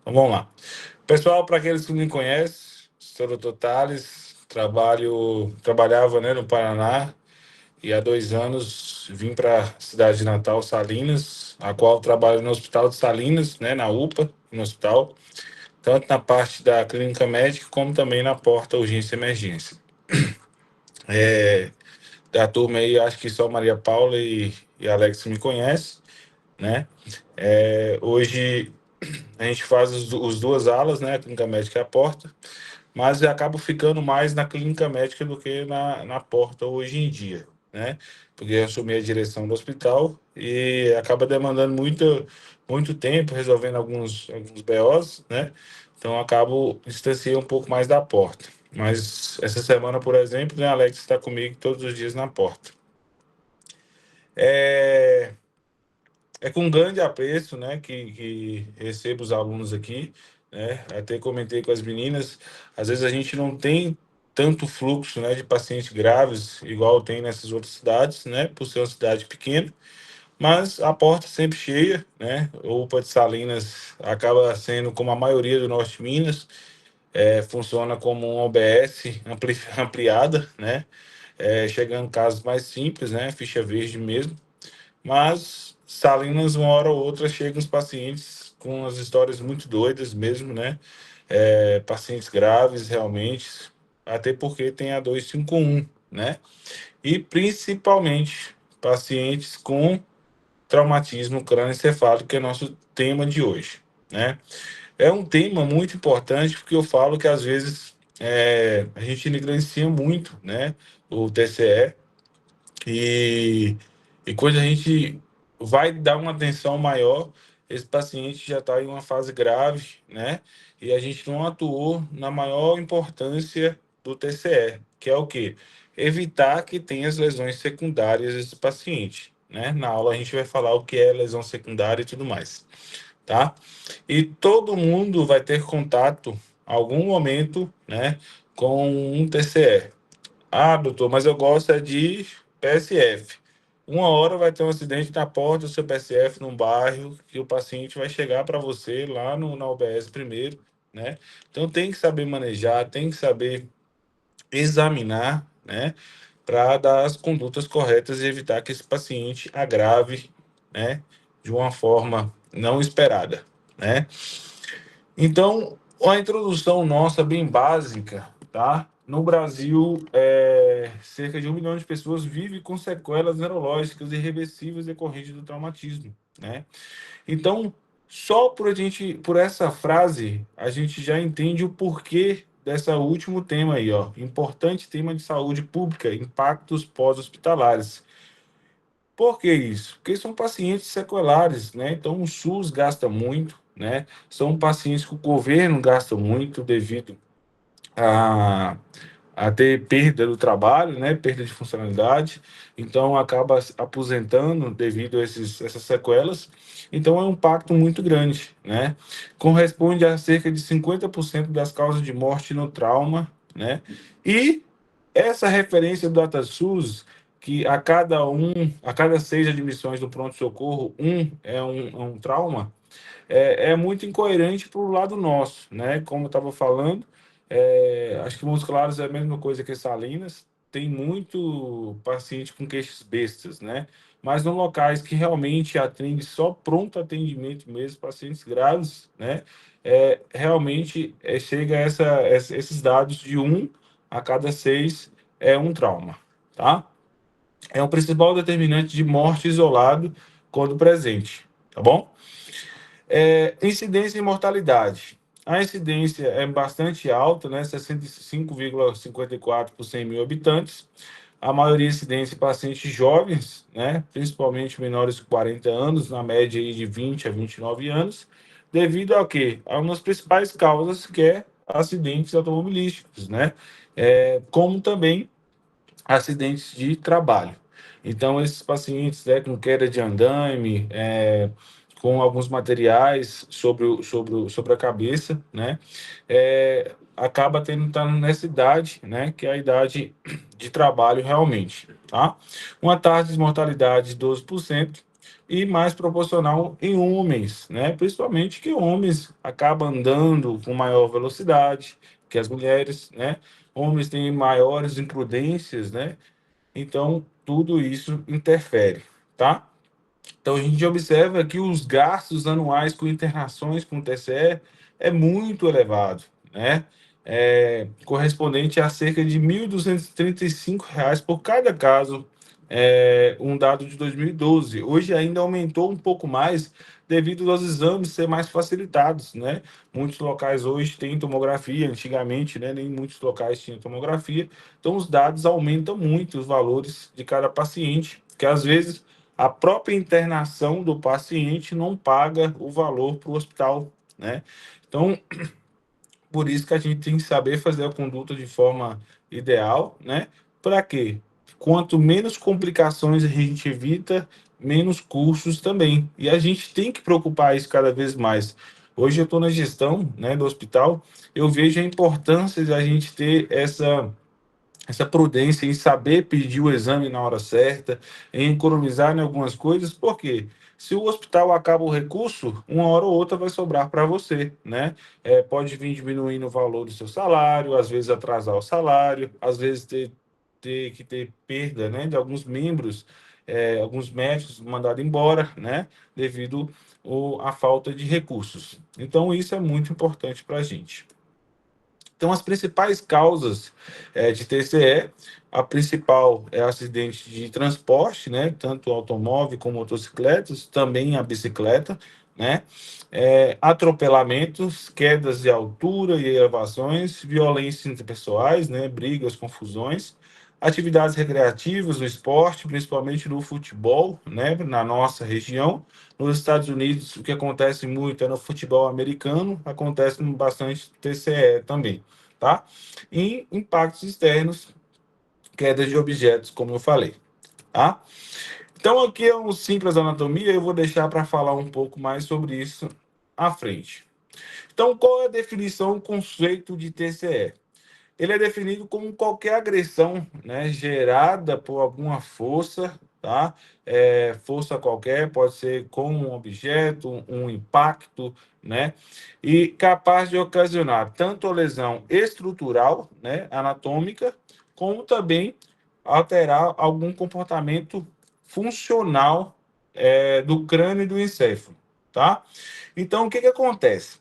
Então, vamos lá. Pessoal, para aqueles que não me conhecem, sou o Dr. Tales, trabalhava, né, no Paraná e há 2 anos vim para a cidade de Natal, Salinas, a qual trabalho no Hospital de Salinas, né, na UPA, no hospital, tanto na parte da clínica médica como também na porta urgência e emergência. Da turma aí, acho que só Maria Paula e Alex me conhecem, né? Hoje a gente faz os duas alas, né? A clínica médica e a porta, mas eu acabo ficando mais na clínica médica do que na porta hoje em dia, né? Porque eu assumi a direção do hospital e acaba demandando muito tempo resolvendo alguns BOs, né? Então eu acabo distanciando um pouco mais da porta. Mas essa semana, por exemplo, né, Alex está comigo todos os dias na porta. É, é com grande apreço, né, que recebo os alunos aqui, né? Até comentei com as meninas, às vezes a gente não tem tanto fluxo, né, de pacientes graves, igual tem nessas outras cidades, né, por ser uma cidade pequena, mas a porta sempre cheia, né? O UPA de Salinas acaba sendo, como a maioria do Norte de Minas, funciona como um OBS ampliada, né? Chegando casos mais simples, né, ficha verde mesmo, mas Salinas, uma hora ou outra, chegam os pacientes com as histórias muito doidas mesmo, né? Pacientes graves, realmente, até porque tem a 251, né? E principalmente pacientes com traumatismo crânioencefálico, que é nosso tema de hoje, né? É um tema muito importante porque eu falo que às vezes a gente negligencia muito, né? O TCE, e, e quando a gente vai dar uma atenção maior, esse paciente já está em uma fase grave, né? E a gente não atuou na maior importância do TCE, que é o quê? Evitar que tenha as lesões secundárias desse paciente, né? Na aula a gente vai falar o que é lesão secundária e tudo mais, tá? E todo mundo vai ter contato, em algum momento, né, com um TCE. Ah, doutor, mas eu gosto é de PSF. Uma hora vai ter um acidente na porta do seu PSF num bairro que o paciente vai chegar para você lá na UBS primeiro, né? Então tem que saber manejar, tem que saber examinar, né? Para dar as condutas corretas e evitar que esse paciente agrave, né? De uma forma não esperada, né? Então, uma introdução nossa bem básica, tá? No Brasil, cerca de 1 milhão de pessoas vivem com sequelas neurológicas irreversíveis decorrentes do traumatismo, né? Então, só por essa frase, a gente já entende o porquê dessa último tema aí, ó. Importante tema de saúde pública, impactos pós-hospitalares. Por que isso? Porque são pacientes sequelares, né? Então o SUS gasta muito, né? São pacientes que o governo gasta muito devido a, a ter perda do trabalho, né? Perda de funcionalidade. Então acaba aposentando devido a essas sequelas. Então é um impacto muito grande, né? Corresponde a cerca de 50% das causas de morte no trauma, né? E essa referência do DataSUS, que a cada 6 admissões do pronto-socorro, um trauma, é muito incoerente para o lado nosso, né? Como eu estava falando, acho que Montes Claros é a mesma coisa que Salinas, tem muito paciente com queixas bestas, né? Mas em locais que realmente atende só pronto atendimento mesmo, pacientes graves, né? Realmente chega esses dados de 1 a cada 6 é um trauma, tá? É o principal determinante de morte isolado quando presente, tá bom? Incidência e mortalidade. A incidência é bastante alta, né? 65,54 por 100 mil habitantes. A maioria incidência em pacientes jovens, né? Principalmente menores de 40 anos, na média aí de 20 a 29 anos, devido ao quê? A uma das principais causas que é acidentes automobilísticos, né? Como também acidentes de trabalho. Então, esses pacientes, né, com queda de andaime, com alguns materiais sobre a cabeça, né, acaba tendo tá nessa idade, né, que é a idade de trabalho realmente, tá? Uma taxa de mortalidade de 12%, e mais proporcional em homens, né? Principalmente que homens acabam andando com maior velocidade que as mulheres, né? Homens têm maiores imprudências, né? Então, tudo isso interfere, tá? Então, a gente observa que os gastos anuais com internações com TCE é muito elevado, né? Correspondente a cerca de R$ 1.235 por cada caso, um dado de 2012. Hoje ainda aumentou um pouco mais devido aos exames ser mais facilitados, né? Muitos locais hoje têm tomografia, antigamente, né, nem muitos locais tinham tomografia. Então, os dados aumentam muito os valores de cada paciente, que às vezes a própria internação do paciente não paga o valor para o hospital, né? Então, por isso que a gente tem que saber fazer a conduta de forma ideal, né? Para quê? Quanto menos complicações a gente evita, menos custos também. E a gente tem que preocupar isso cada vez mais. Hoje eu estou na gestão, né, do hospital, eu vejo a importância de a gente ter essa prudência em saber pedir o exame na hora certa, em economizar em algumas coisas, porque se o hospital acaba o recurso, uma hora ou outra vai sobrar para você, né? Pode vir diminuindo o valor do seu salário, às vezes atrasar o salário, às vezes ter que ter perda, né, de alguns membros, alguns médicos mandados embora, né, devido à falta de recursos. Então, isso é muito importante para a gente. Então, as principais causas de TCE, a principal é acidente de transporte, né? Tanto automóvel como motocicletas, também a bicicleta, né? Atropelamentos, quedas de altura e elevações, violências interpessoais, né? Brigas, confusões, atividades recreativas no esporte, principalmente no futebol, né? Na nossa região. Nos Estados Unidos, o que acontece muito é no futebol americano, acontece bastante TCE também, tá? E impactos externos, quedas de objetos, como eu falei, tá? Então, aqui é um simples anatomia, eu vou deixar para falar um pouco mais sobre isso à frente. Então, qual é a definição, o conceito de TCE? Ele é definido como qualquer agressão, né, gerada por alguma força, tá? Força qualquer, pode ser com um objeto, um impacto, né? E capaz de ocasionar tanto a lesão estrutural, né, anatômica, como também alterar algum comportamento funcional do crânio e do encéfalo, tá? Então, o que que acontece?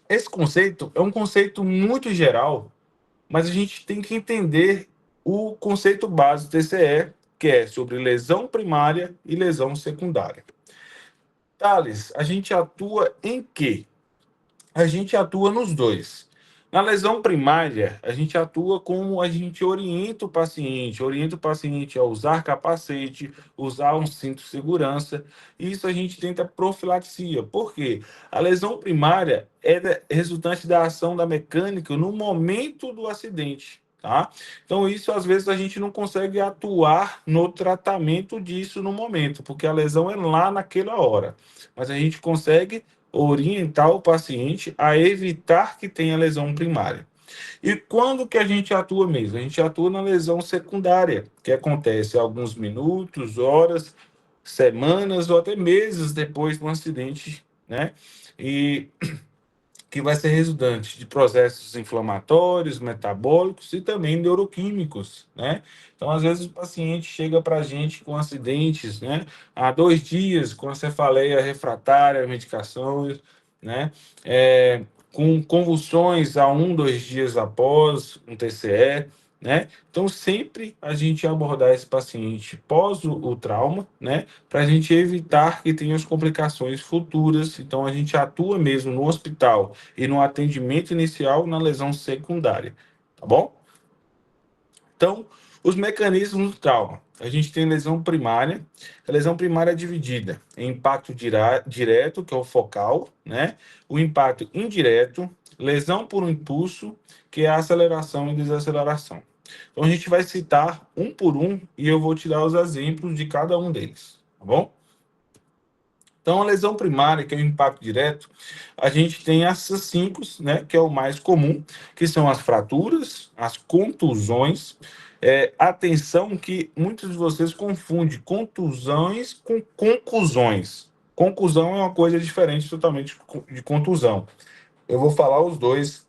Esse conceito é um conceito muito geral, mas a gente tem que entender o conceito básico do TCE, que é sobre lesão primária e lesão secundária. Thales, a gente atua em quê? A gente atua nos dois. Na lesão primária, a gente atua como a gente orienta o paciente a usar capacete, usar um cinto de segurança. Isso a gente tenta profilaxia. Por quê? A lesão primária é resultante da ação da mecânica no momento do acidente, tá? Então, isso às vezes a gente não consegue atuar no tratamento disso no momento, porque a lesão é lá naquela hora. Mas a gente consegue orientar o paciente a evitar que tenha lesão primária. E quando que a gente atua mesmo? A gente atua na lesão secundária, que acontece alguns minutos, horas, semanas ou até meses depois do acidente, né? E que vai ser resultante de processos inflamatórios, metabólicos e também neuroquímicos, né? Então, às vezes, o paciente chega para a gente com acidentes, né? Há 2 dias, com a cefaleia refratária, medicações, né? Com convulsões há 1, 2 dias após um TCE, né? Então, sempre a gente abordar esse paciente pós o trauma, né? Para a gente evitar que tenha as complicações futuras. Então, a gente atua mesmo no hospital e no atendimento inicial na lesão secundária, tá bom? Então, os mecanismos do trauma. A gente tem lesão primária. A lesão primária é dividida em impacto direto, que é o focal, né? O impacto indireto, lesão por um impulso, que é a aceleração e desaceleração. Então, a gente vai citar um por um e eu vou te dar os exemplos de cada um deles, tá bom? Então, a lesão primária, que é o impacto direto, a gente tem essas cinco, né, que é o mais comum, que são as fraturas, as contusões. Atenção que muitos de vocês confundem contusões com concusões. Conclusão é uma coisa diferente totalmente de contusão. Eu vou falar os dois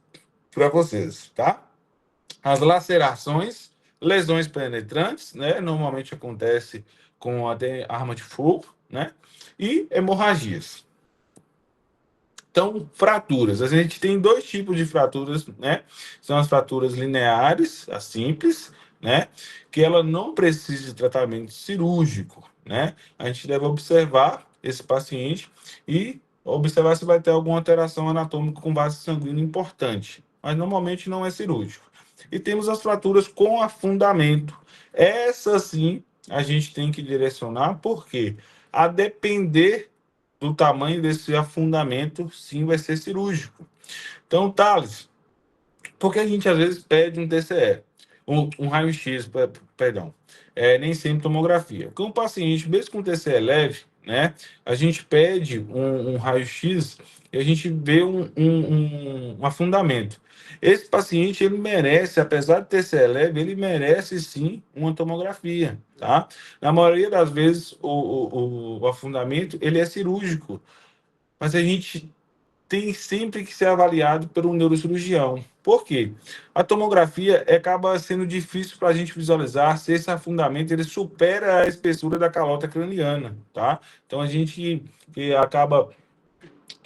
para vocês, tá? As lacerações, lesões penetrantes, né? Normalmente acontece com até arma de fogo, né? E hemorragias. Então, fraturas. A gente tem dois tipos de fraturas, né? São as fraturas lineares, as simples, né? Que ela não precisa de tratamento cirúrgico, né? A gente deve observar esse paciente e observar se vai ter alguma alteração anatômica com base sanguínea importante, mas normalmente não é cirúrgico. E temos as fraturas com afundamento. Essa sim a gente tem que direcionar, porque a depender do tamanho desse afundamento, sim, vai ser cirúrgico. Então, Thales, por que a gente às vezes pede um TCE? Um raio-x, perdão. Nem sempre tomografia. Com o paciente, mesmo com TCE leve, né, a gente pede um raio-x e a gente vê um afundamento. Esse paciente, ele merece, apesar de TCE leve, ele merece sim uma tomografia, tá? Na maioria das vezes, o afundamento, ele é cirúrgico, mas a gente tem sempre que ser avaliado por um neurocirurgião. Por quê? A tomografia acaba sendo difícil para a gente visualizar se esse afundamento ele supera a espessura da calota craniana, tá? Então a gente que acaba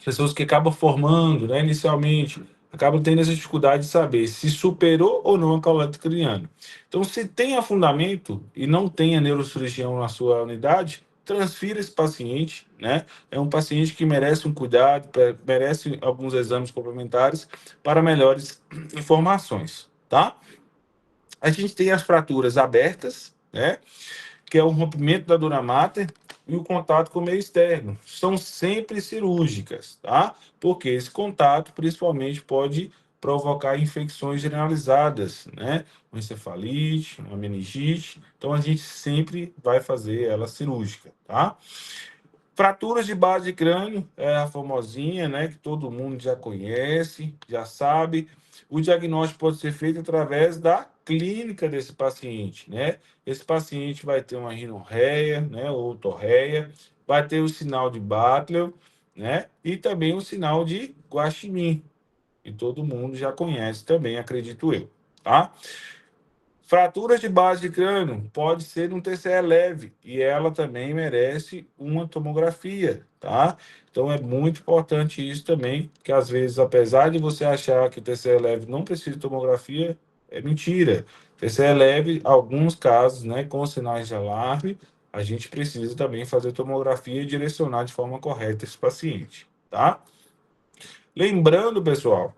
pessoas que acabam formando, né, inicialmente, acabam tendo essa dificuldade de saber se superou ou não a calota craniana. Então, se tem afundamento e não tem a neurocirurgião na sua unidade, transfira esse paciente, né? É um paciente que merece um cuidado, merece alguns exames complementares para melhores informações, tá? A gente tem as fraturas abertas, né? Que é o rompimento da dura mater e o contato com o meio externo. São sempre cirúrgicas, tá? Porque esse contato, principalmente, pode provocar infecções generalizadas, né? Uma encefalite, uma meningite. Então, a gente sempre vai fazer ela cirúrgica, tá? Fraturas de base de crânio, é a famosinha, né, que todo mundo já conhece, já sabe. O diagnóstico pode ser feito através da clínica desse paciente, né? Esse paciente vai ter uma rinorreia, né, ou otorreia, vai ter o sinal de Butler, né, e também o sinal de Guaxinim, que todo mundo já conhece também, acredito eu, tá? Fraturas de base de crânio pode ser um TCE leve e ela também merece uma tomografia, tá? Então é muito importante isso também, que às vezes, apesar de você achar que o TCE leve não precisa de tomografia, é mentira. TCE leve, alguns casos, né, com sinais de alarme, a gente precisa também fazer tomografia e direcionar de forma correta esse paciente, tá? Lembrando, pessoal,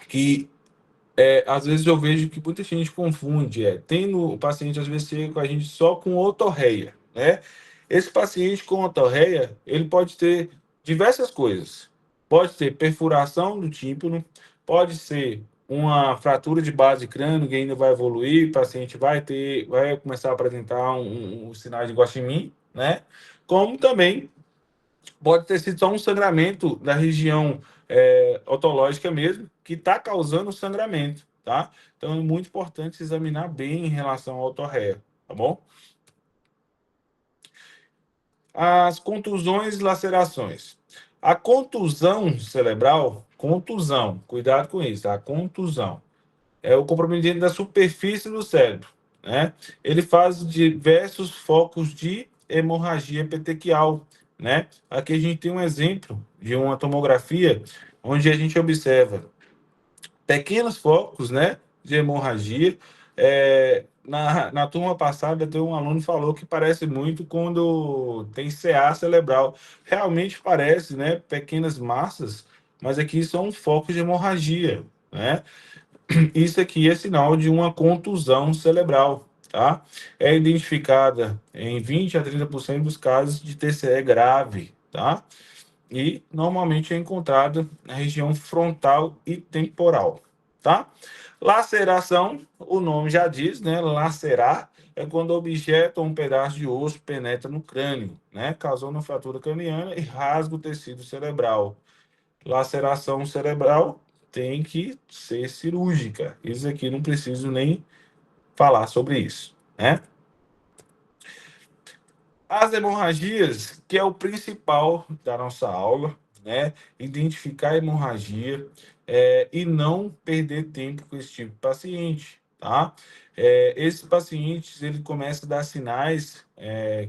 que às vezes eu vejo que muita gente confunde, tem no o paciente às vezes chega com a gente só com otorreia, né? Esse paciente com otorreia, ele pode ter diversas coisas. Pode ter perfuração do tímpano, pode ser uma fratura de base de crânio que ainda vai evoluir, o paciente vai começar a apresentar um sinal de Guaxinim, né? Como também pode ter sido só um sangramento da região otológica mesmo, que está causando sangramento, tá? Então é muito importante examinar bem em relação ao otorreia, tá bom? As contusões e lacerações. A contusão cerebral, contusão, cuidado com isso, a contusão é o comprometimento da superfície do cérebro, né? Ele faz diversos focos de hemorragia petequial, né? Aqui a gente tem um exemplo de uma tomografia onde a gente observa pequenos focos, né, de hemorragia. Na turma passada, tem um aluno que falou que parece muito quando tem CA cerebral. Realmente parece, né, pequenas massas, mas aqui são focos de hemorragia, né? Isso aqui é sinal de uma contusão cerebral, tá? É identificada em 20 a 30% dos casos de TCE grave, tá? E normalmente é encontrada na região frontal e temporal, tá? Laceração, o nome já diz, né? Lacerar é quando o objeto ou um pedaço de osso penetra no crânio, né, causando fratura craniana e rasga o tecido cerebral. Laceração cerebral tem que ser cirúrgica. Isso aqui não preciso nem falar sobre isso, né? As hemorragias, que é o principal da nossa aula, né? Identificar a hemorragia e não perder tempo com esse tipo de paciente, tá? Esses pacientes, ele começa a dar sinais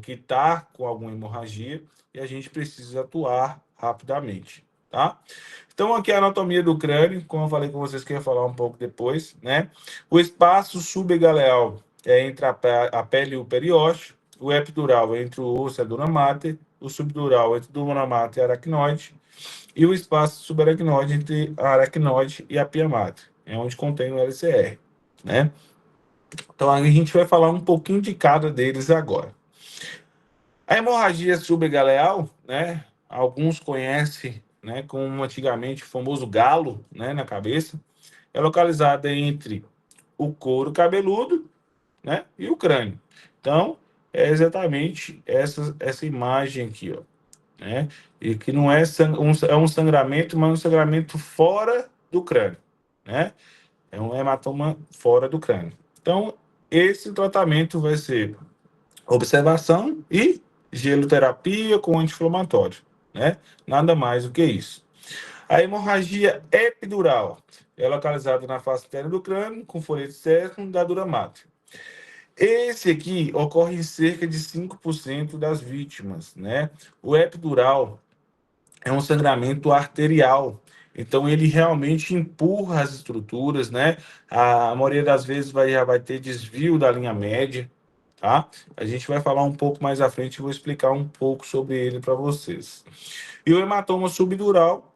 que tá com alguma hemorragia e a gente precisa atuar rapidamente, tá? Então, aqui é a anatomia do crânio, como eu falei com vocês que eu ia falar um pouco depois, né? O espaço subegaleal é entre a pele e o periósteo, o epidural entre o osso e a dura mater, o subdural entre a dura mater e a aracnoide, e o espaço subaracnoide entre a aracnoide e a pia mater, é onde contém o LCR, né? Então, a gente vai falar um pouquinho de cada deles agora. A hemorragia subegaleal, né? Alguns conhecem, né, como antigamente o famoso galo, né, na cabeça, é localizada entre o couro cabeludo, né, e o crânio. Então, é exatamente essa imagem aqui, ó, né? E que não é, é um sangramento, mas um sangramento fora do crânio, né? É um hematoma fora do crânio. Então, esse tratamento vai ser observação e geloterapia com anti-inflamatório, né? Nada mais do que isso. A hemorragia epidural é localizada na face interna do crânio, com folheto externo da dura mater. Esse aqui ocorre em cerca de 5% das vítimas, né? O epidural é um sangramento arterial, então ele realmente empurra as estruturas, né? A maioria das vezes já vai ter desvio da linha média, tá? A gente vai falar um pouco mais à frente e vou explicar um pouco sobre ele para vocês. E o hematoma subdural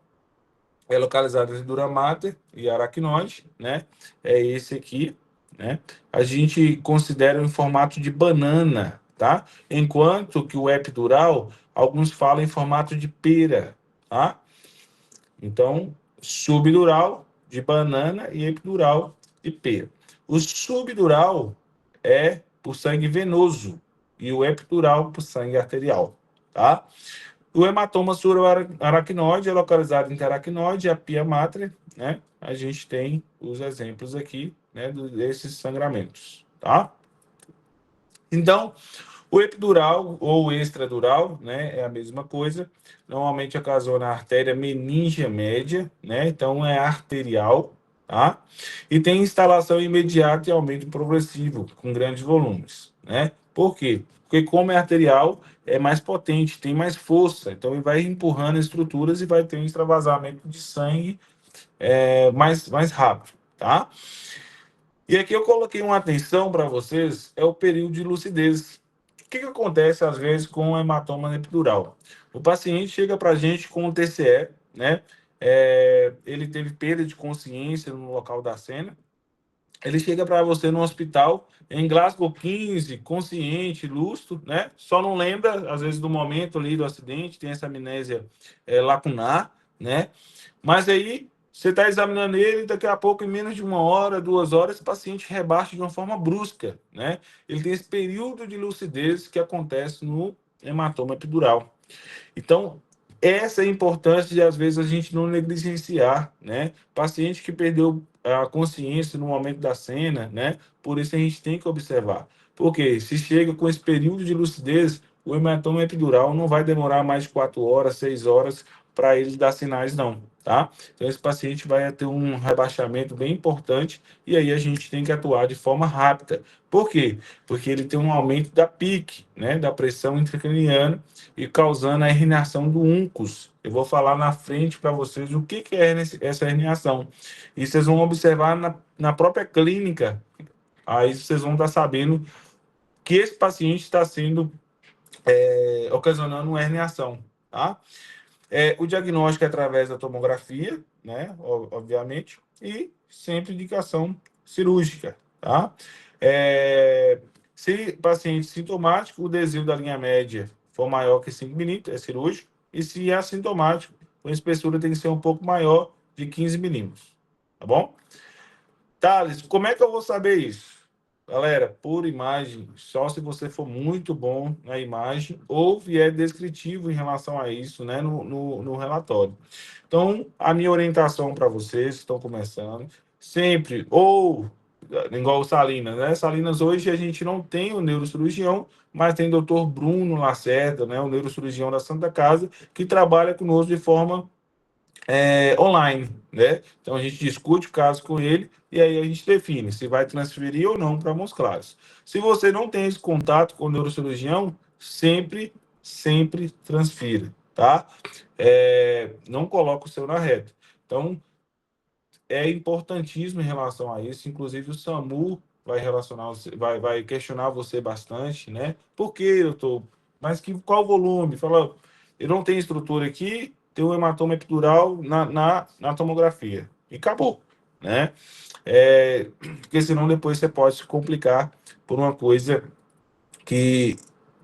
é localizado entre dura mater e aracnoide, né? É esse aqui, né? A gente considera em formato de banana, tá? Enquanto que o epidural, alguns falam em formato de pera, tá? Então, subdural de banana e epidural de pera. O subdural é por sangue venoso e o epidural por sangue arterial, tá? O hematoma subaracnoide é localizado entre a aracnoide e a pia mater, né? A gente tem os exemplos aqui, né, desses sangramentos, tá? Então, o epidural ou extradural, né, é a mesma coisa. Normalmente ocasiona a artéria meníngea média, né? Então é arterial, tá? E tem instalação imediata e aumento progressivo com grandes volumes, né? Por quê? Porque como é arterial, é mais potente, tem mais força, então ele vai empurrando estruturas e vai ter um extravasamento de sangue mais rápido, tá? E aqui eu coloquei uma atenção para vocês, é o período de lucidez. O que acontece às vezes com o hematoma epidural? O paciente chega para a gente com um TCE, né? Ele teve perda de consciência no local da cena. Ele chega para você no hospital em Glasgow 15, consciente, lúcido, né? Só não lembra, às vezes, do momento ali do acidente, tem essa amnésia lacunar, né? Mas aí você está examinando ele, daqui a pouco, em menos de 1 hora, 2 horas, o paciente rebaixa de uma forma brusca, né? Ele tem esse período de lucidez que acontece no hematoma epidural. Então, essa é a importância de, às vezes, a gente não negligenciar, né? Paciente que perdeu a consciência no momento da cena, né? Por isso a gente tem que observar. Porque se chega com esse período de lucidez, o hematoma epidural não vai demorar mais de 4 horas, 6 horas para ele dar sinais, não, tá? Então, esse paciente vai ter um rebaixamento bem importante e aí a gente tem que atuar de forma rápida. Por quê? Porque ele tem um aumento da PIC, né? Da pressão intracraniana e causando a herniação do uncus. Eu vou falar na frente para vocês o que é essa herniação. E vocês vão observar na própria clínica. Aí vocês vão estar sabendo que esse paciente está sendo ocasionando uma herniação, tá? O diagnóstico é através da tomografia, né? Obviamente, e sempre indicação cirúrgica, tá? Se paciente sintomático, o desvio da linha média for maior que 5 milímetros, é cirúrgico, e se é assintomático, a espessura tem que ser um pouco maior de 15 milímetros, tá bom? Thales, como é que eu vou saber isso? galera, por imagem, só se você for muito bom na imagem ou vier descritivo em relação a isso, né, no relatório. Então, a minha orientação para vocês que estão começando, sempre, ou igual o Salinas, né? Salinas hoje a gente não tem o neurocirurgião, mas tem o doutor Bruno Lacerda, né, o neurocirurgião da Santa Casa, que trabalha conosco de forma online, né? Então a gente discute o caso com ele e aí a gente define se vai transferir ou não para Montes Claros. Se você não tem esse contato com o neurocirurgião, sempre transfira, tá? Não coloca o seu na reta. Então, é importantíssimo em relação a isso. Inclusive, o SAMU vai relacionar, vai questionar você bastante, né? Por que, doutor? Mas qual volume? Fala, eu não tenho estrutura aqui, tem um hematoma epidural na tomografia. E acabou, né? Porque senão depois você pode se complicar por uma coisa que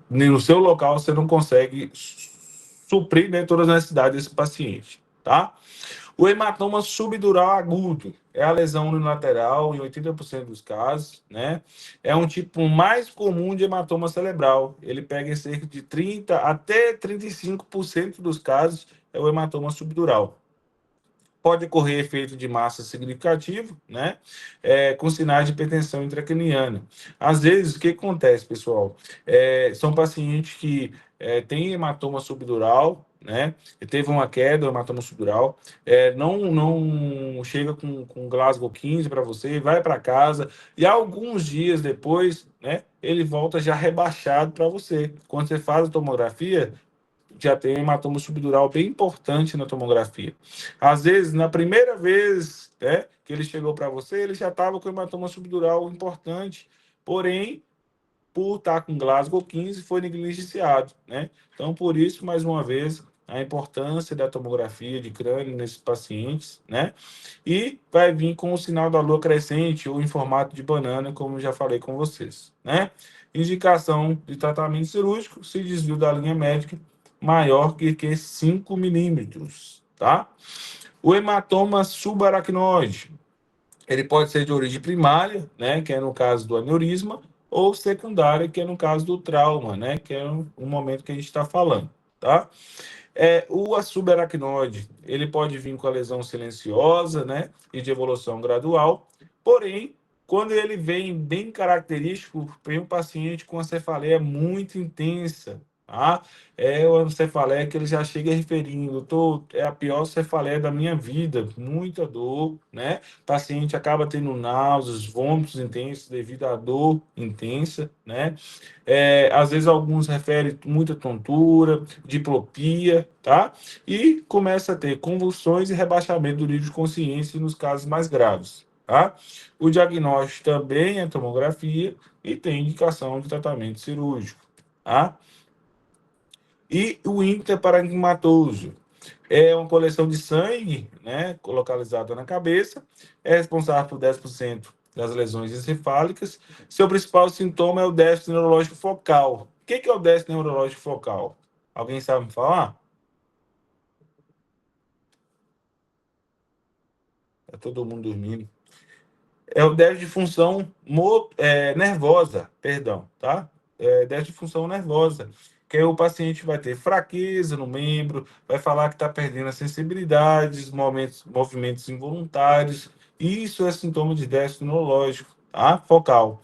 no seu local você não consegue suprir, né, todas as necessidades desse paciente, tá? O hematoma subdural agudo é a lesão unilateral em 80% dos casos, né? É um tipo mais comum de hematoma cerebral. Ele pega em cerca de 30 até 35% dos casos é o hematoma subdural. Pode ocorrer efeito de massa significativo, né? Com sinais de hipertensão intracraniana. Às vezes, o que acontece, pessoal? São pacientes que têm hematoma subdural, né? Teve uma queda, hematoma subdural, não chega com Glasgow 15 para você, vai para casa, e alguns dias depois, né? Ele volta já rebaixado para você. Quando você faz a tomografia, já tem um hematoma subdural bem importante na tomografia. Às vezes, na primeira vez, né, que ele chegou para você, ele já estava com hematoma subdural importante, porém, por estar com Glasgow 15, foi negligenciado, né? Então, por isso, mais uma vez, a importância da tomografia de crânio nesses pacientes, né? E vai vir com o sinal da lua crescente ou em formato de banana, como já falei com vocês, né? Indicação de tratamento cirúrgico, se desvio da linha médica maior que 5 milímetros, tá? O hematoma subaracnoide, ele pode ser de origem primária, né, que é no caso do aneurisma, ou secundária, que é no caso do trauma, né, que é o momento que a gente está falando, tá? O subaracnoide, ele pode vir com a lesão silenciosa, né, e de evolução gradual, porém, quando ele vem bem característico, tem um paciente com a cefaleia muito intensa, tá? É uma cefaleia que ele já chega referindo, doutor, é a pior cefaleia da minha vida, muita dor, né? O paciente acaba tendo náuseas, vômitos intensos devido à dor intensa, né? Às vezes alguns referem muita tontura, diplopia, tá? E começa a ter convulsões e rebaixamento do nível de consciência nos casos mais graves, tá? O diagnóstico também é tomografia e tem indicação de tratamento cirúrgico, tá? E o interparagmatoso é uma coleção de sangue, né, localizada na cabeça, é responsável por 10% das lesões encefálicas. Seu principal sintoma é o déficit neurológico focal. O que é o déficit neurológico focal? Alguém sabe me falar? Está todo mundo dormindo. É o déficit de função nervosa, perdão, tá? Déficit de função nervosa, que aí o paciente vai ter fraqueza no membro, vai falar que está perdendo a sensibilidade, movimentos involuntários. Isso é sintoma de déficit neurológico, tá? Focal.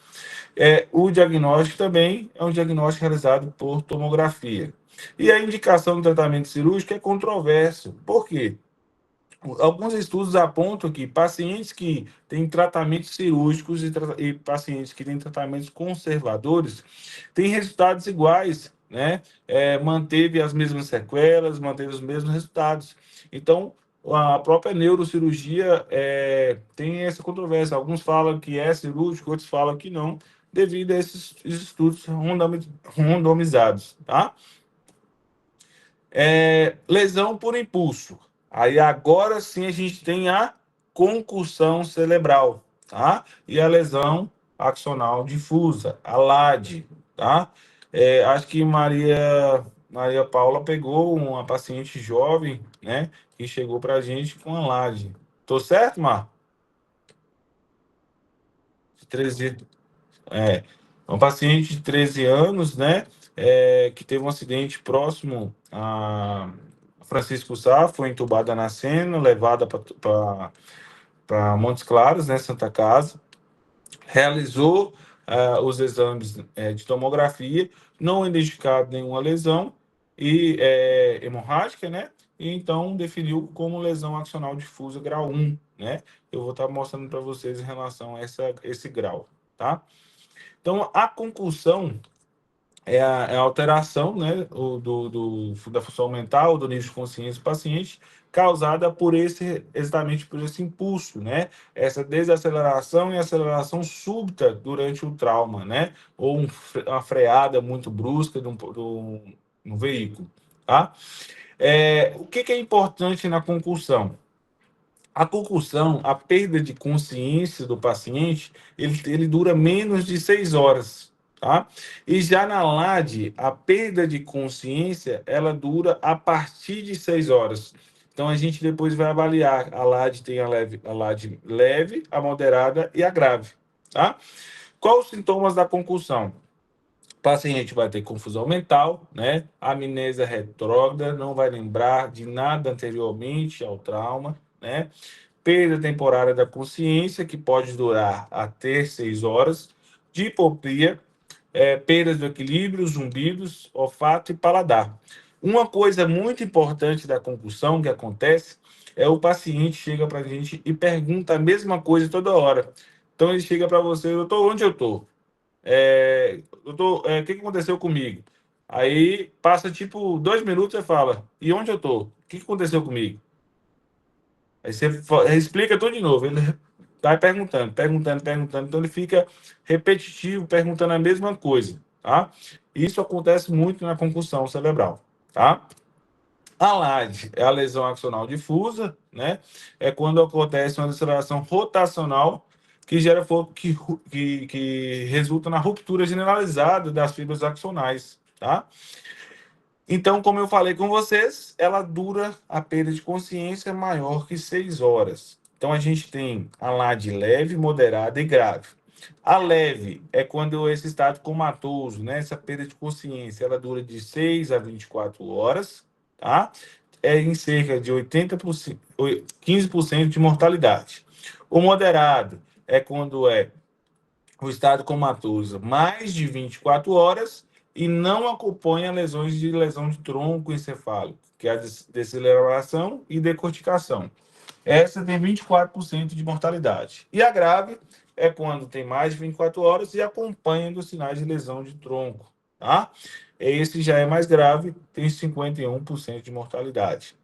O diagnóstico também é um diagnóstico realizado por tomografia. E a indicação do tratamento cirúrgico é controverso. Por quê? Alguns estudos apontam que pacientes que têm tratamentos cirúrgicos e pacientes que têm tratamentos conservadores têm resultados iguais, né? Manteve as mesmas sequelas, manteve os mesmos resultados. Então, a própria neurocirurgia tem essa controvérsia. Alguns falam que é cirúrgico, outros falam que não, devido a esses estudos randomizados, tá? Lesão por impulso. Aí agora sim a gente tem a concussão cerebral, tá? E a lesão axonal difusa, a LAD, tá? Acho que Maria Paula pegou uma paciente jovem, né? Que chegou para a gente com a LAD. Tô certo, Mar? 13. Um paciente de 13 anos, né, que teve um acidente próximo a Francisco Sá, foi entubada na Sena, levada para Montes Claros, né, Santa Casa, realizou os exames de tomografia, não identificado nenhuma lesão e hemorrágica, né? E então definiu como lesão axonal difusa grau 1, né? Eu vou estar mostrando para vocês em relação a esse grau, tá? Então, a concussão é a alteração, né, da função mental, do nível de consciência do paciente, causada por exatamente por esse impulso, né? Essa desaceleração e aceleração súbita durante o trauma, né? Ou uma freada muito brusca de um veículo, tá? O que é importante na concussão? A concussão, a perda de consciência do paciente, ele dura menos de 6 horas, tá? E já na LAD, a perda de consciência, ela dura a partir de 6 horas. Então, a gente depois vai avaliar. A LAD tem a LAD leve, a moderada e a grave, tá? Quais os sintomas da concussão? O paciente vai ter confusão mental, né? Amnésia retrógrada, não vai lembrar de nada anteriormente ao trauma, né? Perda temporária da consciência, que pode durar até 6 horas, dipopia, perda do equilíbrio, zumbidos, olfato e paladar. Uma coisa muito importante da concussão que acontece é o paciente chega para a gente e pergunta a mesma coisa toda hora. Então ele chega para você, doutor, onde eu estou? Doutor, o que aconteceu comigo? Aí passa tipo 2 minutos e fala, e onde eu estou? O que aconteceu comigo? Aí você explica tudo de novo. Ele vai perguntando, perguntando, perguntando. Então ele fica repetitivo, perguntando a mesma coisa, tá? Isso acontece muito na concussão cerebral, tá? A LAD é a lesão axonal difusa, né? É quando acontece uma deceleração rotacional que gera que resulta na ruptura generalizada das fibras axonais, tá? Então, como eu falei com vocês, ela dura a perda de consciência maior que 6 horas. Então, a gente tem a LAD leve, moderada e grave. A leve é quando esse estado comatoso, né, essa perda de consciência, ela dura de 6 a 24 horas, tá? É em cerca de 80%, 15% de mortalidade. O moderado é quando o estado comatoso mais de 24 horas e não acompanha lesões de lesão de tronco encefálico, que é a deceleração e decorticação. Essa tem 24% de mortalidade. E a grave é quando tem mais de 24 horas e acompanha os sinais de lesão de tronco, tá? Esse já é mais grave, tem 51% de mortalidade.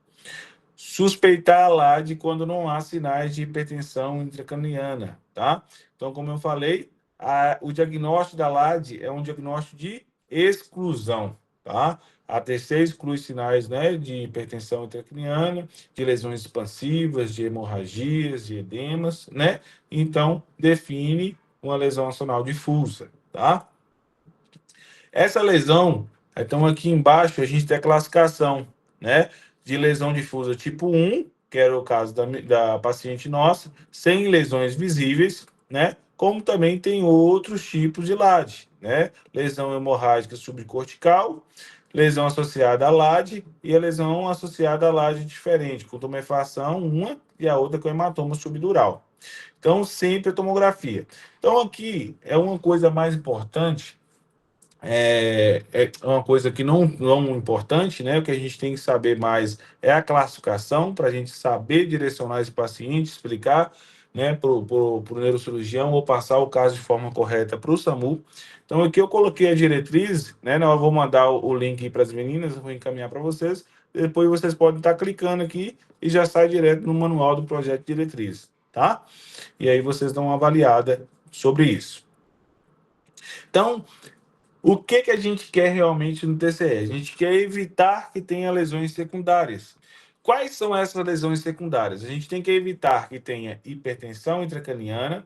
Suspeitar a LAD quando não há sinais de hipertensão intracraniana, tá? Então, como eu falei, o diagnóstico da LAD é um diagnóstico de exclusão, tá? A TC exclui sinais, né, de hipertensão intracraniana, de lesões expansivas, de hemorragias, de edemas, né? Então, define uma lesão axonal difusa, tá? Essa lesão, então aqui embaixo a gente tem a classificação, né, de lesão difusa tipo 1, que era o caso da paciente nossa, sem lesões visíveis, né, como também tem outros tipos de LAD, né, lesão hemorrágica subcortical, lesão associada à LAD e a lesão associada à LAD diferente, com tumefação, uma e a outra com hematoma subdural. Então, sempre a tomografia. Então, aqui é uma coisa mais importante é uma coisa que não importante, né? O que a gente tem que saber mais é a classificação, para a gente saber direcionar esse paciente, explicar, né, para o neurocirurgião ou passar o caso de forma correta para o SAMU. Então, aqui eu coloquei a diretriz, né? Eu vou mandar o link para as meninas, eu vou encaminhar para vocês. Depois vocês podem estar clicando aqui e já sai direto no manual do projeto de diretriz, tá? E aí vocês dão uma avaliada sobre isso. Então, o que a gente quer realmente no TCE? A gente quer evitar que tenha lesões secundárias. Quais são essas lesões secundárias? A gente tem que evitar que tenha hipertensão intracraniana,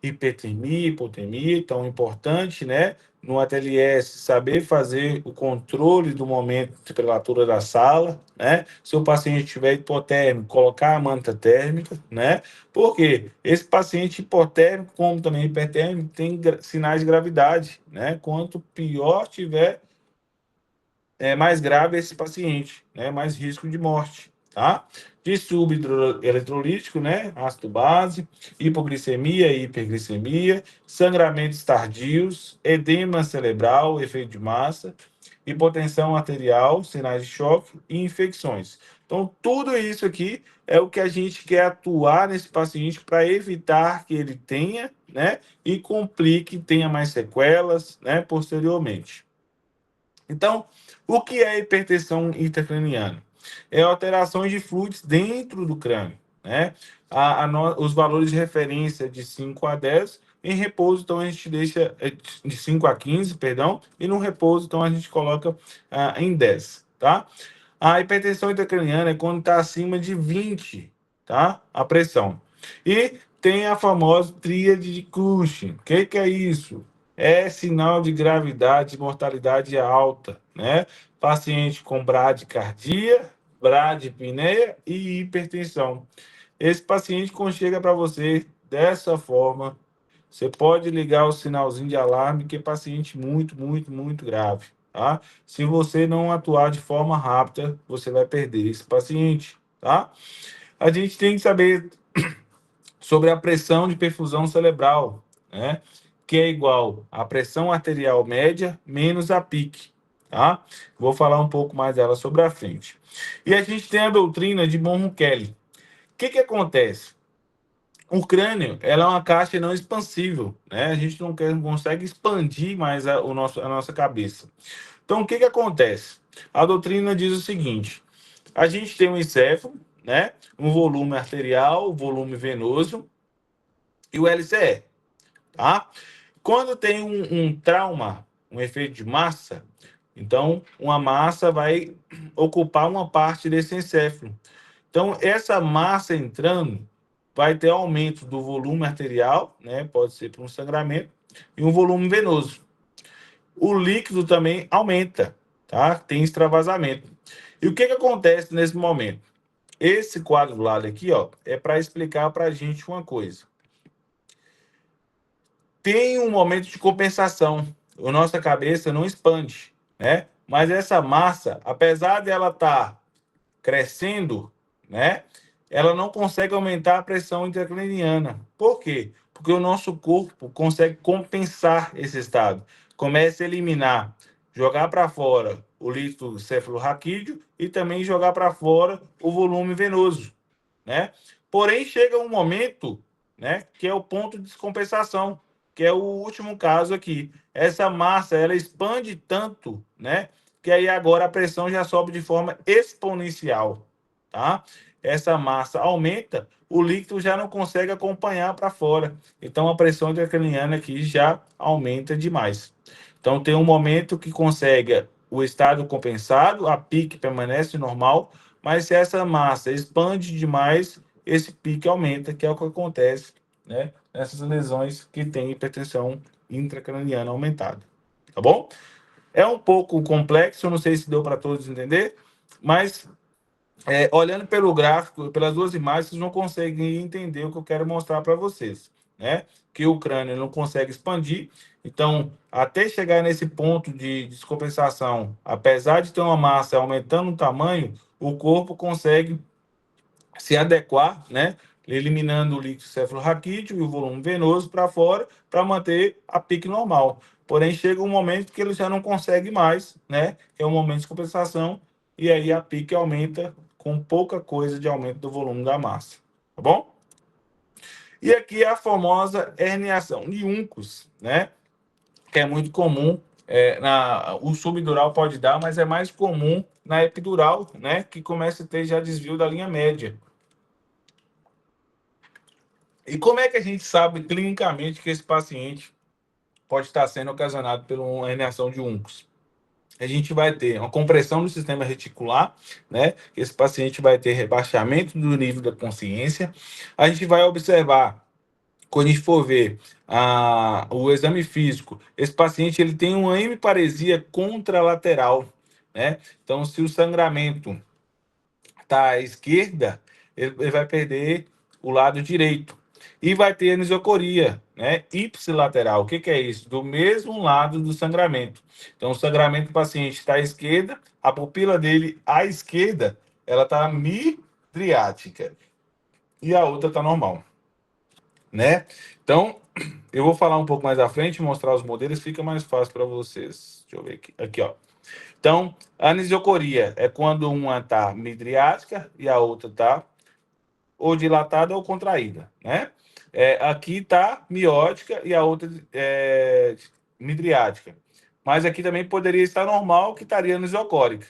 hipertermia, hipotermia, tão importante, né? no ATLS, saber fazer o controle do momento de temperatura da sala, né? Se o paciente estiver hipotérmico, colocar a manta térmica, né? Porque esse paciente hipotérmico, como também hipertérmico, tem sinais de gravidade, né? Quanto pior tiver, mais grave esse paciente, né? Mais risco de morte, tá? Distúrbio eletrolítico, né? Ácido base, hipoglicemia e hiperglicemia, sangramentos tardios, edema cerebral, efeito de massa, hipotensão arterial, sinais de choque e infecções. Então, tudo isso aqui é o que a gente quer atuar nesse paciente para evitar que ele tenha, né? E complique, tenha mais sequelas, né? Posteriormente. Então, o que é hipertensão intracraniana? É alterações de fluidos dentro do crânio, né? Os valores de referência de 5 a 10, em repouso, então a gente deixa de 5 a 15, perdão, e no repouso, então a gente coloca em 10, tá? A hipertensão intracraniana é quando está acima de 20, tá? A pressão. E tem a famosa tríade de Cushing. O que é isso? É sinal de gravidade e mortalidade alta, né? Paciente com bradicardia, bradipneia e hipertensão. Esse paciente, quando chega para você dessa forma, você pode ligar o sinalzinho de alarme, que é paciente muito, muito, muito grave, tá? Se você não atuar de forma rápida, você vai perder esse paciente, tá? A gente tem que saber sobre a pressão de perfusão cerebral, né? Que é igual à pressão arterial média menos a PIC, tá? Vou falar um pouco mais dela sobre a frente. E a gente tem a doutrina de Monro-Kelly. O que acontece? O crânio, ela é uma caixa não expansível, né? A gente não consegue expandir mais a nossa cabeça. Então, o que acontece? A doutrina diz o seguinte: a gente tem um encéfalo, né? Um volume arterial, volume venoso e o LCE, tá? Quando tem um trauma, um efeito de massa, então uma massa vai ocupar uma parte desse encéfalo. Então, essa massa entrando vai ter aumento do volume arterial, né? Pode ser por um sangramento, e um volume venoso. O líquido também aumenta, tá? Tem extravasamento. E o que acontece nesse momento? Esse quadro do lado aqui, ó, é para explicar para a gente uma coisa. Tem um momento de compensação. A nossa cabeça não expande, né? Mas essa massa, apesar de ela estar crescendo, né? Ela não consegue aumentar a pressão intracraniana. Por quê? Porque o nosso corpo consegue compensar esse estado. Começa a eliminar, jogar para fora o líquido cefalorraquídeo e também jogar para fora o volume venoso, né? Porém, chega um momento, né, que é o ponto de descompensação, que é o último caso aqui. Essa massa, ela expande tanto, né, que aí agora a pressão já sobe de forma exponencial, tá? Essa massa aumenta, o líquido já não consegue acompanhar para fora. Então a pressão intracraniana aqui já aumenta demais. Então tem um momento que consegue o estado compensado, a pique permanece normal, mas se essa massa expande demais, esse pique aumenta, que é o que acontece, né, nessas lesões que têm hipertensão intracraniana aumentada. Tá bom? É um pouco complexo, não sei se deu para todos entender, mas olhando pelo gráfico, pelas duas imagens, vocês vão conseguir entender o que eu quero mostrar para vocês, né? Que o crânio não consegue expandir, então, até chegar nesse ponto de descompensação, apesar de ter uma massa aumentando o tamanho, o corpo consegue se adequar, né? Eliminando o líquido cefalorraquídeo e o volume venoso para fora para manter a pique normal. Porém, chega um momento que ele já não consegue mais, né? Que é um momento de compensação, e aí a pique aumenta com pouca coisa de aumento do volume da massa. Tá bom? E aqui é a famosa herniação de Uncus, né? Que é muito comum. O subdural pode dar, mas é mais comum na epidural, né? Que começa a ter já desvio da linha média. E como é que a gente sabe clinicamente que esse paciente pode estar sendo ocasionado por uma herniação de Uncus? A gente vai ter uma compressão do sistema reticular, né? Esse paciente vai ter rebaixamento do nível da consciência. A gente vai observar quando a gente for ver o exame físico, esse paciente ele tem uma hemiparesia contralateral, né? Então, se o sangramento está à esquerda, ele vai perder o lado direito. E vai ter anisocoria, né? Ipsilateral. O que, que é isso? Do mesmo lado do sangramento. Então, o sangramento do paciente está à esquerda, a pupila dele à esquerda, ela está midriática. E a outra está normal, né? Então, eu vou falar um pouco mais à frente, mostrar os modelos, fica mais fácil para vocês. Deixa eu ver aqui. Aqui, ó. Então, a anisocoria é quando uma está midriática e a outra está ou dilatada ou contraída, né? Aqui está miótica e a outra midriática. Mas aqui também poderia estar normal, que estaria anisocórica,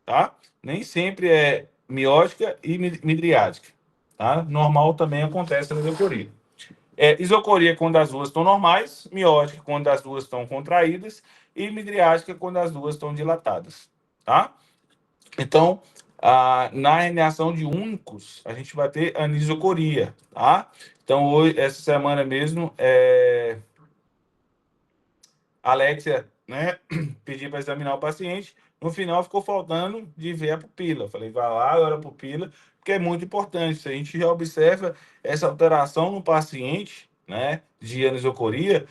tá? Nem sempre é miótica e midriática, tá? Normal também acontece na isocoria. Isocoria quando as duas estão normais, miótica quando as duas estão contraídas e midriática quando as duas estão dilatadas, tá? Então, na reação de únicos, a gente vai ter anisocoria, tá? Então, hoje, essa semana mesmo, a Alexia, né, pedi para examinar o paciente. No final, ficou faltando de ver a pupila. Falei, vai lá, olha a pupila, porque é muito importante. Se a gente já observa essa alteração no paciente, né, de anisocoria,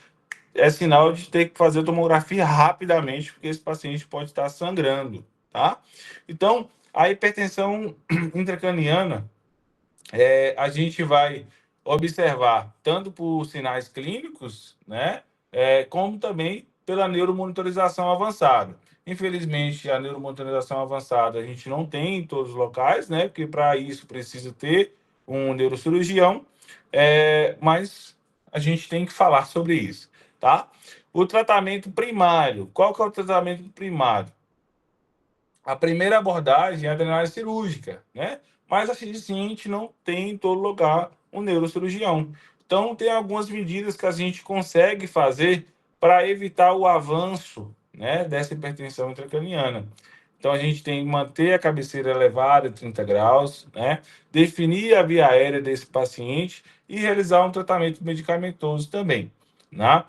é sinal de ter que fazer tomografia rapidamente, porque esse paciente pode estar sangrando, tá? Então, a hipertensão intracraniana, a gente vai observar tanto por sinais clínicos, né, como também pela neuromonitorização avançada. Infelizmente, a neuromonitorização avançada a gente não tem em todos os locais, né, porque para isso precisa ter um neurocirurgião, mas a gente tem que falar sobre isso, tá? O tratamento primário, qual que é o tratamento primário? A primeira abordagem é a drenagem cirúrgica, né? Mas assim, a gente não tem em todo lugar um neurocirurgião. Então, tem algumas medidas que a gente consegue fazer para evitar o avanço, né, dessa hipertensão intracraniana. Então, a gente tem que manter a cabeceira elevada, 30 graus, né? Definir a via aérea desse paciente e realizar um tratamento medicamentoso também, né?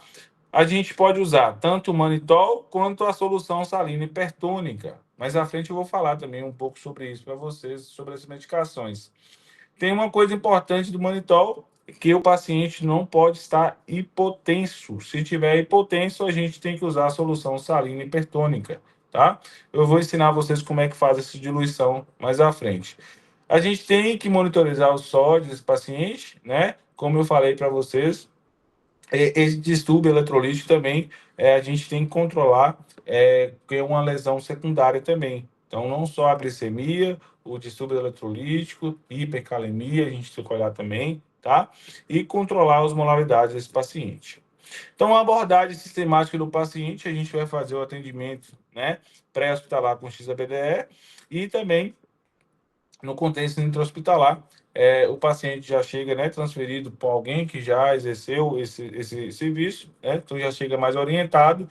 A gente pode usar tanto o manitol quanto a solução salina hipertônica. Mais à frente eu vou falar também um pouco sobre isso para vocês, sobre as medicações. Tem uma coisa importante do manitol, que o paciente não pode estar hipotenso. Se tiver hipotenso, a gente tem que usar a solução salina hipertônica, tá? Eu vou ensinar vocês como é que faz essa diluição mais à frente. A gente tem que monitorizar o sódio desse paciente, né? Como eu falei para vocês, esse distúrbio eletrolítico também, a gente tem que controlar, que é uma lesão secundária também. Então, não só a glicemia, o distúrbio eletrolítico, hipercalemia, a gente tem que olhar também, tá? E controlar a osmolaridade desse paciente. Então, a abordagem sistemática do paciente, a gente vai fazer o atendimento, né, pré-hospitalar com XABDE e também no contexto intra-hospitalar, o paciente já chega, né, transferido para alguém que já exerceu esse serviço, né, então já chega mais orientado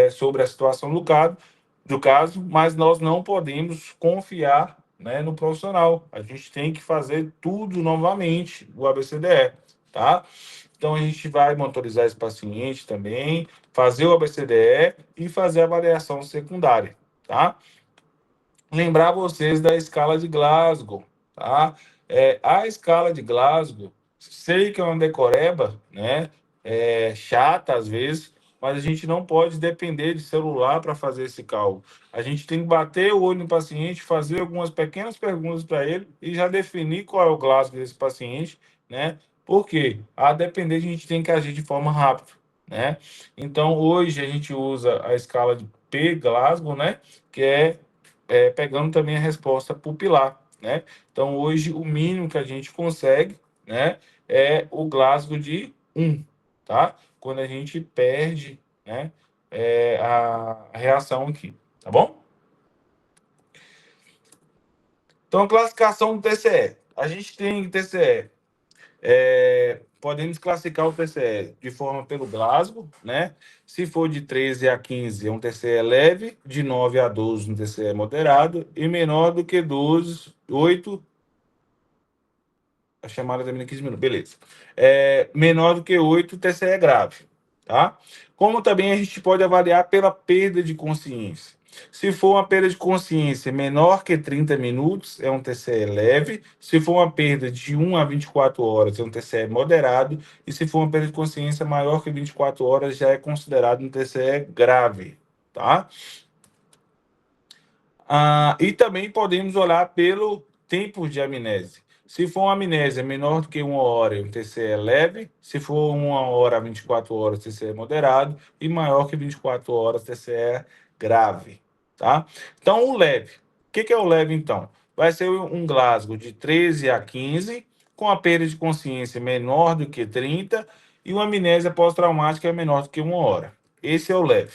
sobre a situação do caso, mas nós não podemos confiar, né, no profissional. A gente tem que fazer tudo novamente, o ABCDE, tá? Então a gente vai monitorizar esse paciente também, fazer o ABCDE e fazer a avaliação secundária, tá? Lembrar vocês da escala de Glasgow, tá? A escala de Glasgow, sei que é uma decoreba, né? Chata às vezes, mas a gente não pode depender de celular para fazer esse cálculo. A gente tem que bater o olho no paciente, fazer algumas pequenas perguntas para ele e já definir qual é o Glasgow desse paciente, né? Porque a depender a gente tem que agir de forma rápida, né? Então hoje a gente usa a escala de P Glasgow, né? Que pegando também a resposta pupilar, né? Então, hoje, o mínimo que a gente consegue, né, é o Glasgow de 1, tá? Quando a gente perde, né, a reação aqui, tá bom? Então, classificação do TCE. A gente tem TCE. Podemos classificar o TCE de forma pelo Glasgow, né? Se for de 13 a 15, é um TCE leve, de 9 a 12, um TCE moderado, e menor do que 12, 8 A chamada termina em 15 minutos, beleza. Menor do que 8, o TCE é grave, tá? Como também a gente pode avaliar pela perda de consciência. Se for uma perda de consciência menor que 30 minutos, é um TCE leve. Se for uma perda de 1 a 24 horas, é um TCE moderado. E se for uma perda de consciência maior que 24 horas, já é considerado um TCE grave, tá? E também podemos olhar pelo tempo de amnésia. Se for uma amnésia menor do que 1 hora, o TCE é leve. Se for 1 hora a 24 horas, o TCE é moderado. E maior que 24 horas, o TCE é grave. Tá? Então, o leve. O que é o leve, então? Vai ser um Glasgow de 13 a 15, com a perda de consciência menor do que 30 e uma amnésia pós-traumática menor do que 1 hora. Esse é o leve.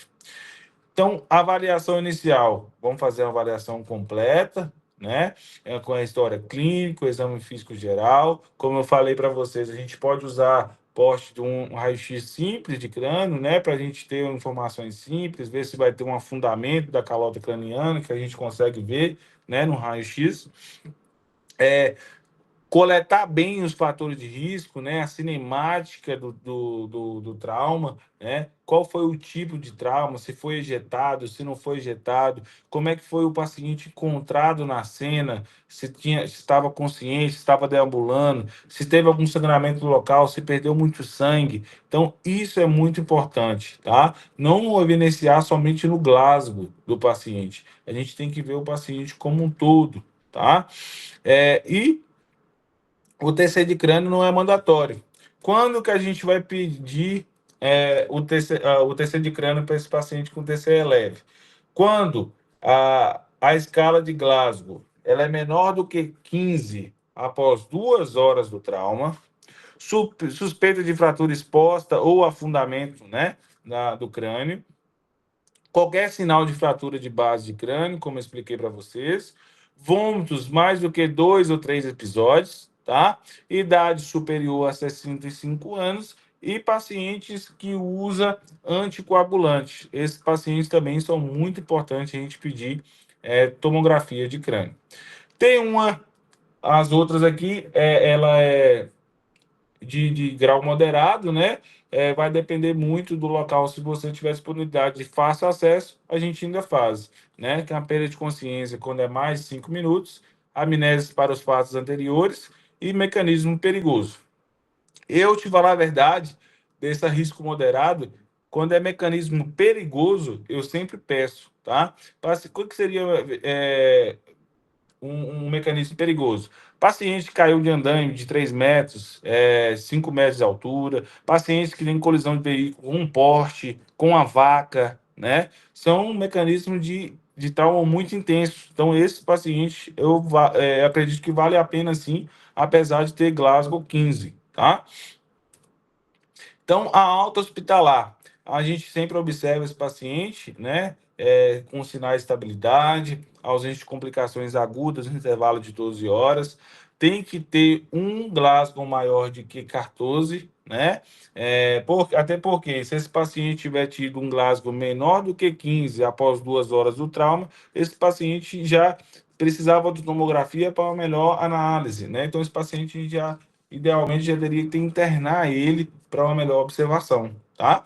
Então, avaliação inicial, vamos fazer uma avaliação completa, né? Com a história clínica, o exame físico geral. Como eu falei para vocês, a gente pode usar poste de um raio-x simples de crânio, né? Para a gente ter informações simples, ver se vai ter um afundamento da calota craniana, que a gente consegue ver, né, no raio-x. Coletar bem os fatores de risco, né? A cinemática do trauma, né? Qual foi o tipo de trauma, se foi ejetado, se não foi ejetado, como é que foi o paciente encontrado na cena, se estava consciente, se estava deambulando, se teve algum sangramento no local, se perdeu muito sangue. Então, isso é muito importante, tá? Não evidenciar somente no Glasgow do paciente. A gente tem que ver o paciente como um todo, tá? E o TC de crânio não é mandatório. Quando que a gente vai pedir o TC de crânio para esse paciente com TCE leve? Quando a escala de Glasgow ela é menor do que 15 após 2 horas do trauma, suspeita de fratura exposta ou afundamento, né, do crânio, qualquer sinal de fratura de base de crânio, como eu expliquei para vocês, vômitos mais do que 2 ou 3 episódios, tá? Idade superior a 65 anos e pacientes que usam anticoagulantes. Esses pacientes também são muito importantes a gente pedir tomografia de crânio. Tem as outras aqui, ela é de grau moderado, né? Vai depender muito do local. Se você tiver disponibilidade de fácil acesso, a gente ainda faz, né? Que é a perda de consciência quando é mais de 5 minutos, amnésia para os fatos anteriores e mecanismo perigoso. Eu te falar a verdade, desse risco moderado, quando é mecanismo perigoso, eu sempre peço, tá? O que seria um mecanismo perigoso? Paciente que caiu de andaime de 3 metros, 5 metros de altura, pacientes que têm colisão de veículo com um porte, com a vaca, né? São mecanismos de trauma muito intensos. Então, esses pacientes, eu acredito que vale a pena, sim, apesar de ter Glasgow 15, tá? Então, a alta hospitalar, a gente sempre observa esse paciente, né, com sinais de estabilidade, ausência de complicações agudas no intervalo de 12 horas, tem que ter um Glasgow maior de que 14, né, até porque se esse paciente tiver tido um Glasgow menor do que 15 após 2 horas do trauma, esse paciente já precisava de tomografia para uma melhor análise, né, então esse paciente já idealmente já teria que internar ele para uma melhor observação, tá?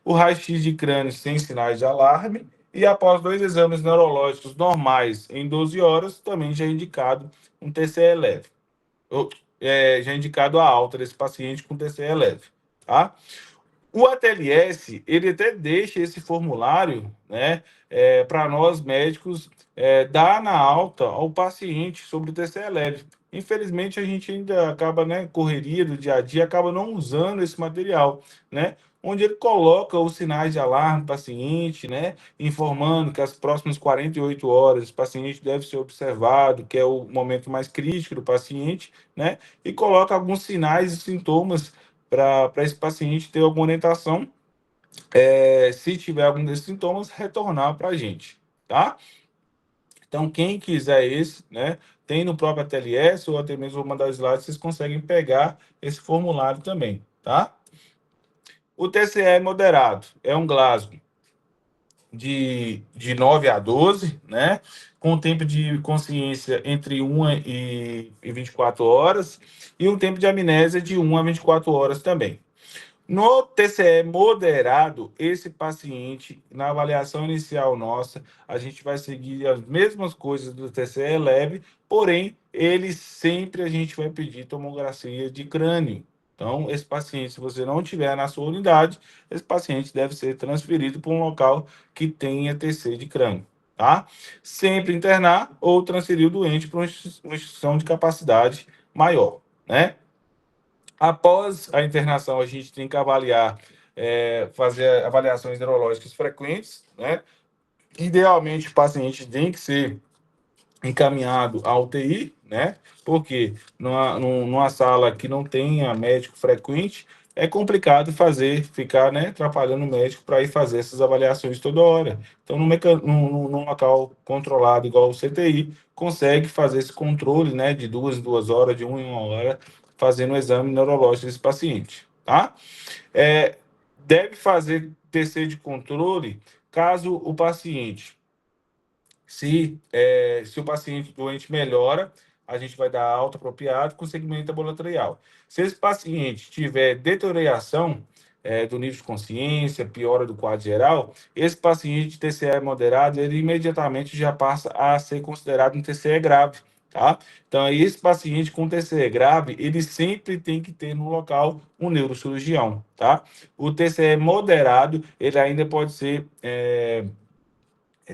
O raio-x de crânio sem sinais de alarme e após 2 exames neurológicos normais em 12 horas, também já é indicado um TCE leve. Já é indicado a alta desse paciente com TCE leve, tá? O ATLS, ele até deixa esse formulário, né, para nós médicos dar na alta ao paciente sobre o TCE leve. Infelizmente, a gente ainda acaba, né, correria do dia a dia, acaba não usando esse material, né, onde ele coloca os sinais de alarme do paciente, né, informando que as próximas 48 horas o paciente deve ser observado, que é o momento mais crítico do paciente, né, e coloca alguns sinais e sintomas para esse paciente ter alguma orientação, se tiver algum desses sintomas, retornar para a gente, tá? Então, quem quiser esse, né, tem no próprio ATLS ou até mesmo vou mandar os slides, vocês conseguem pegar esse formulário também, tá? O TCE moderado é um Glasgow de 9 a 12, né? Com tempo de consciência entre 1 e 24 horas, e um tempo de amnésia de 1 a 24 horas também. No TCE moderado, esse paciente, na avaliação inicial nossa, a gente vai seguir as mesmas coisas do TCE leve, porém, ele sempre a gente vai pedir tomografia de crânio. Então, esse paciente, se você não tiver na sua unidade, esse paciente deve ser transferido para um local que tenha TC de crânio, tá? Sempre internar ou transferir o doente para uma instituição de capacidade maior, né? Após a internação, a gente tem que avaliar, fazer avaliações neurológicas frequentes, né? Idealmente, o paciente tem que ser encaminhado à UTI, né? Porque numa sala que não tenha médico frequente, é complicado ficar, né, atrapalhando o médico para ir fazer essas avaliações toda hora. Então, num local controlado, igual o CTI, consegue fazer esse controle, né, de 2 em 2 horas, de 1 em 1 hora, fazendo o exame neurológico desse paciente, tá? Deve fazer TC de controle caso o paciente se o paciente doente melhora, a gente vai dar alta apropriada com segmento ambulatorial. Se esse paciente tiver deterioração do nível de consciência, piora do quadro geral, esse paciente TCE moderado, ele imediatamente já passa a ser considerado um TCE grave, tá? Então, esse paciente com TCE grave, ele sempre tem que ter no local um neurocirurgião, tá? O TCE moderado, ele ainda pode ser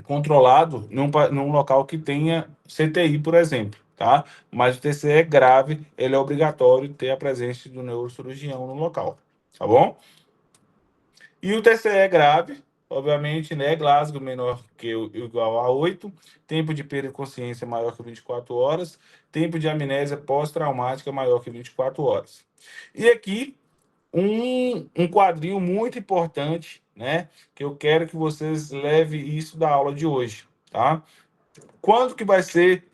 controlado num local que tenha CTI, por exemplo, tá? Mas o TCE grave, ele é obrigatório ter a presença do neurocirurgião no local, tá bom? E o TCE grave, obviamente, né? Glasgow menor que ou igual a 8, tempo de perda de consciência maior que 24 horas, tempo de amnésia pós-traumática maior que 24 horas. E aqui, um quadrinho muito importante, né? Que eu quero que vocês levem isso da aula de hoje, tá? Quando que vai ser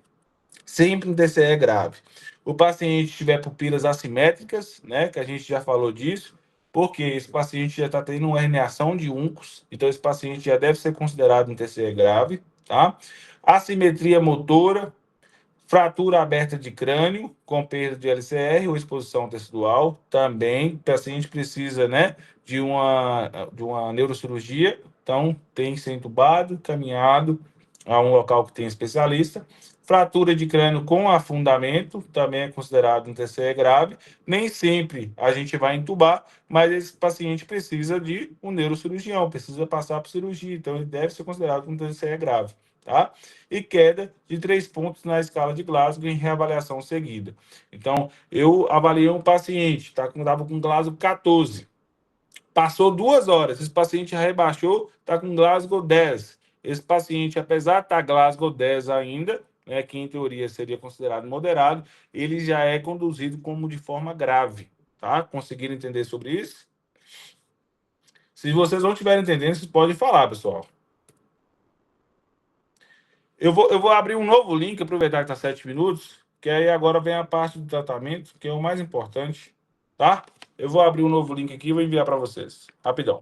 sempre um TCE grave? O paciente tiver pupilas assimétricas, né? Que a gente já falou disso, porque esse paciente já está tendo uma herniação de uncus, então esse paciente já deve ser considerado um TCE grave, tá? Assimetria motora, fratura aberta de crânio com perda de LCR ou exposição tecidual, também o paciente precisa, né, de uma neurocirurgia, então tem que ser entubado, caminhado a um local que tem especialista. Fratura de crânio com afundamento, também é considerado um TCE grave. Nem sempre a gente vai entubar, mas esse paciente precisa de um neurocirurgião, precisa passar por cirurgia, então ele deve ser considerado um TCE grave, tá? E queda de 3 pontos na escala de Glasgow em reavaliação seguida. Então, eu avaliei um paciente, estava com Glasgow 14. Passou 2 horas, esse paciente já rebaixou, está com Glasgow 10. Esse paciente, apesar de estar Glasgow 10 ainda, né, que em teoria seria considerado moderado, ele já é conduzido como de forma grave. Tá? Conseguiram entender sobre isso? Se vocês não estiverem entendendo, vocês podem falar, pessoal. Eu vou abrir um novo link, aproveitar que está 7 minutos, que aí agora vem a parte do tratamento, que é o mais importante, tá? Eu vou abrir um novo link aqui e vou enviar para vocês. Rapidão.